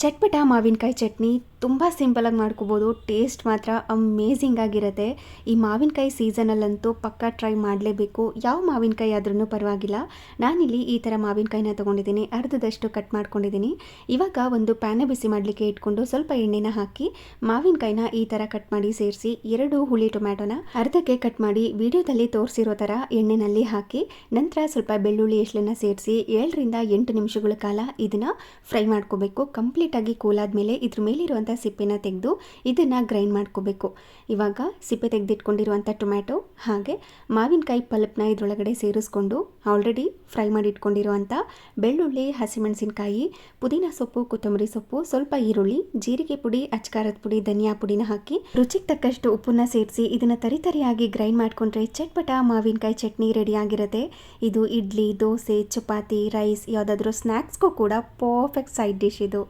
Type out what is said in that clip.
ಚಟ್ಪಟ ಮಾವಿನಕಾಯಿ ಚಟ್ನಿ ತುಂಬ ಸಿಂಪಲಾಗಿ ಮಾಡ್ಕೋಬೋದು. ಟೇಸ್ಟ್ ಮಾತ್ರ ಅಮೇಝಿಂಗ್ ಆಗಿರುತ್ತೆ. ಈ ಮಾವಿನಕಾಯಿ ಸೀಸನಲ್ಲಂತೂ ಪಕ್ಕ ಟ್ರೈ ಮಾಡಲೇಬೇಕು. ಯಾವ ಮಾವಿನಕಾಯಿ ಆದ್ರೂ ಪರವಾಗಿಲ್ಲ. ನಾನಿಲ್ಲಿ ಈ ಥರ ಮಾವಿನಕಾಯಿನ ತೊಗೊಂಡಿದ್ದೀನಿ. ಅರ್ಧದಷ್ಟು ಕಟ್ ಮಾಡ್ಕೊಂಡಿದ್ದೀನಿ. ಇವಾಗ ಒಂದು ಪ್ಯಾನ ಬಿಸಿ ಮಾಡಲಿಕ್ಕೆ ಇಟ್ಕೊಂಡು ಸ್ವಲ್ಪ ಎಣ್ಣೆನ ಹಾಕಿ ಮಾವಿನಕಾಯಿನ ಈ ಥರ ಕಟ್ ಮಾಡಿ ಸೇರಿಸಿ 2 ಹುಳಿ ಟೊಮ್ಯಾಟೊನ ಅರ್ಧಕ್ಕೆ ಕಟ್ ಮಾಡಿ ವಿಡಿಯೋದಲ್ಲಿ ತೋರಿಸಿರೋ ಥರ ಎಣ್ಣೆನಲ್ಲಿ ಹಾಕಿ ನಂತರ ಸ್ವಲ್ಪ ಬೆಳ್ಳುಳ್ಳಿ ಎಷ್ಟನ್ನ ಸೇರಿಸಿ 7 ರಿಂದ 8 ನಿಮಿಷಗಳ ಕಾಲ ಇದನ್ನು ಫ್ರೈ ಮಾಡ್ಕೋಬೇಕು. ಕಂಪ್ಲೀಟಾಗಿ ಕೂಲ್ ಆದಮೇಲೆ ಇದ್ರ ಮೇಲಿರುವಂಥ ಸಿಪ್ಪೆನ ತೆಗೆದು ಇದನ್ನು ಗ್ರೈಂಡ್ ಮಾಡ್ಕೋಬೇಕು. ಇವಾಗ ಸಿಪ್ಪೆ ತೆಗೆದಿಟ್ಕೊಂಡಿರುವಂಥ ಟೊಮ್ಯಾಟೊ ಹಾಗೆ ಮಾವಿನಕಾಯಿ ಪಲ್ಪ್ನ ಇದರೊಳಗಡೆ ಸೇರಿಸ್ಕೊಂಡು ಆಲ್ರೆಡಿ ಫ್ರೈ ಮಾಡಿ ಇಟ್ಕೊಂಡಿರುವಂಥ ಬೆಳ್ಳುಳ್ಳಿ, ಹಸಿಮೆಣಸಿನಕಾಯಿ, ಪುದೀನ ಸೊಪ್ಪು, ಕೊತ್ತಂಬರಿ ಸೊಪ್ಪು, ಸ್ವಲ್ಪ ಈರುಳ್ಳಿ, ಜೀರಿಗೆ ಪುಡಿ, ಅಚ್ಕಾರದ ಪುಡಿ, ಧನಿಯಾ ಪುಡಿನ ಹಾಕಿ ರುಚಿಗೆ ತಕ್ಕಷ್ಟು ಉಪ್ಪನ್ನ ಸೇರಿಸಿ ಇದನ್ನು ತರಿತರಿಯಾಗಿ ಗ್ರೈಂಡ್ ಮಾಡ್ಕೊಂಡ್ರೆ ಚಟ್ಪಟ ಮಾವಿನಕಾಯಿ ಚಟ್ನಿ ರೆಡಿಯಾಗಿರುತ್ತೆ. ಇದು ಇಡ್ಲಿ, ದೋಸೆ, ಚಪಾತಿ, ರೈಸ್ ಯಾವುದಾದ್ರೂ ಸ್ನ್ಯಾಕ್ಸ್ಗೂ ಕೂಡ ಪರ್ಫೆಕ್ಟ್ ಸೈಡ್ ಡಿಶ್ ಇದು.